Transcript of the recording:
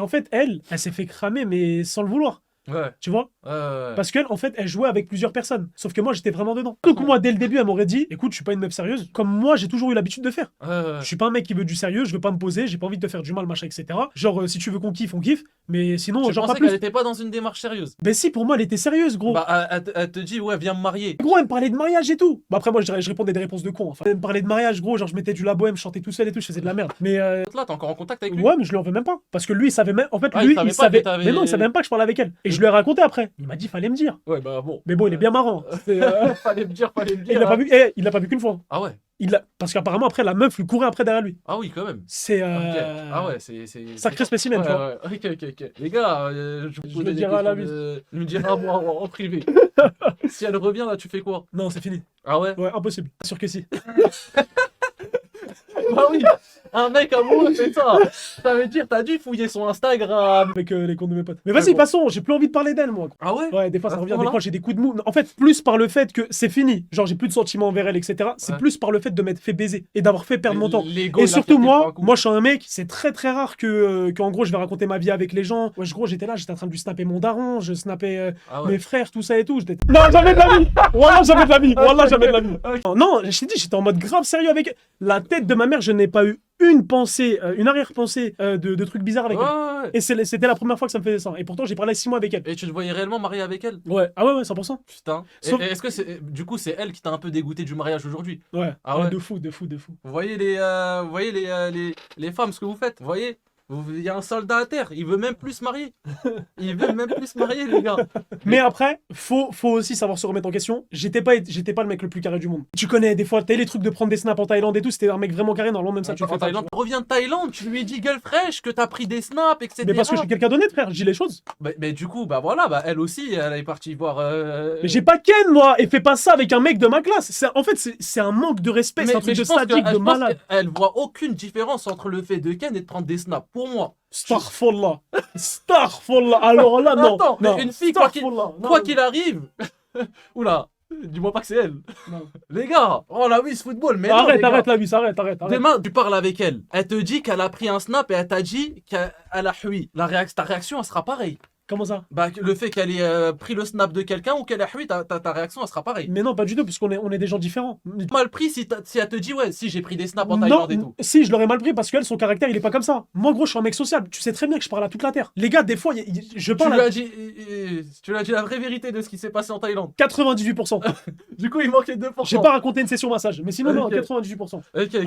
En fait, elle s'est fait cramer, mais sans le vouloir. Ouais. Tu vois? Ouais. Parce qu'elle, en fait, elle jouait avec plusieurs personnes. Sauf que moi, j'étais vraiment dedans. Donc moi, dès le début, elle m'aurait dit, écoute, je suis pas une meuf sérieuse. Comme moi, j'ai toujours eu l'habitude de faire. Je suis pas un mec qui veut du sérieux, je veux pas me poser, j'ai pas envie de te faire du mal, machin, etc. Genre, si tu veux qu'on kiffe, on kiffe. Mais sinon, Tu genre pas pensais plus. qu'elle était pas dans une démarche sérieuse? Ben si, pour moi, elle était sérieuse, gros. Bah, elle te dit, ouais, viens me marier. Gros, elle me parlait de mariage et tout. Bah après, moi, je répondais des réponses de con. Enfin, elle me parlait de mariage, gros. Genre, je mettais du La Bohème, je chantais tout seul et tout, je faisais de la merde. Mais Là, t'es encore en contact avec lui? ouais, mais je lui en veux même pas. Parce que lui, il savait même. En fait, Ah, lui, il savait il pas savait. que t'avais- Mais non, il savait même pas que je parlais avec elle. Et je lui ai raconté après. Il m'a dit, fallait me dire. Ouais, bah bon. Mais bon, il est bien marrant. Fallait me dire, fallait me Et dire. il l'a pas vu. Il l'a pas vu qu'une fois. Ah ouais. Parce qu'apparemment, après, la meuf lui courait après derrière lui. Ah oui, quand même. C'est. Ok. Ah ouais, c'est. Sacré spécimen, tu vois. Ouais. Ok. Les gars, je vous Je pose le des dirai à la questions Je me dirai à moi en privé. Si elle revient, là, tu fais quoi? Non, c'est fini. Ah ouais? Ouais, impossible. Sûr que si. Bah oui, un mec amoureux, c'est ça. Ça veut dire, t'as dû fouiller son Instagram. Avec les comptes de mes potes. Mais vas-y, bon. passons. J'ai plus envie de parler d'elle, moi. Ah ouais? Ouais, des fois ça À ce revient, des moment-là fois j'ai des coups de mou. En fait, plus par le fait que c'est fini, genre j'ai plus de sentiments envers elle, etc. C'est Ouais. plus par le fait de m'être fait baiser et d'avoir fait perdre mon temps. L'ego, Et il a surtout fait moi, un coup. moi je suis un mec, c'est très très rare qu'en gros je vais raconter ma vie avec les gens. Ouais, gros, j'étais là, j'étais en train de lui snapper mon daron, je snappais Ah ouais. mes frères, tout ça et tout. Non, jamais de la vie. Wallah, jamais de la vie. Wallah, jamais de la vie. Non, je t'ai dit, j'étais en mode grave sérieux avec elle. La tête de ma mère, je n'ai pas eu une pensée, une arrière-pensée de trucs bizarres avec elle. Ouais. Et c'était la première fois que ça me faisait ça. Et pourtant, j'ai parlé 6 mois avec elle. Et tu te voyais réellement marié avec elle? Ouais, ah ouais, 100%. Putain. Sauf- Et est-ce que c'est. Du coup, c'est elle qui t'a un peu dégoûté du mariage aujourd'hui? Ouais, Ah ouais. de fou. Vous voyez les femmes, ce que vous faites? Vous voyez? Il y a un soldat à terre, il veut même plus se marier. Il veut même plus se marier, les gars. Mais après, faut aussi savoir se remettre en question. J'étais pas le mec le plus carré du monde. Tu connais, des fois, t'as les trucs de prendre des snaps en Thaïlande et tout, c'était un mec vraiment carré, normalement, même ça, tu le fais En pas. Thaïlande, reviens de Thaïlande, tu lui dis gueule fraîche, que t'as pris des snaps, etc. Mais parce que je suis quelqu'un d'honnête, frère, je dis les choses. Mais du coup, bah voilà, bah elle aussi, elle est partie voir. Mais j'ai pas ken, moi, et fais pas ça avec un mec de ma classe. En fait, c'est un manque de respect, c'est un truc de sadique, de malade. Elle voit aucune différence entre le fait de ken et de prendre des snaps. Pour moi. Starfallah. Alors là, non. Attends, mais non. une fille, quoi qu'il arrive. Oula, dis-moi pas que c'est elle. Non. Les gars, oh la Wiz Football, mais non, Arrête, les gars. arrête la vie, arrête. Demain, tu parles avec elle. Elle te dit qu'elle a pris un snap et elle t'a dit qu'elle a hui. Ta réaction, elle sera pareille. Comment ça? Bah, le fait qu'elle ait pris le snap de quelqu'un ou qu'elle a hui, ta réaction, elle sera pareille. Mais non, pas du tout, parce qu'on est des gens différents. Mal pris si elle te dit, ouais, si j'ai pris des snaps en Non, Thaïlande et tout. si, je l'aurais mal pris parce qu'elle, son caractère, il est pas comme ça. Moi, gros, je suis un mec sociable. Tu sais très bien que je parle à toute la terre. Les gars, des fois, je Tu parle lui à as dit, la vraie vérité de ce qui s'est passé en Thaïlande. 98%. Du coup, il manquait 2%. J'ai pas raconté une session massage, mais sinon, non, Ok. 98%. Ok.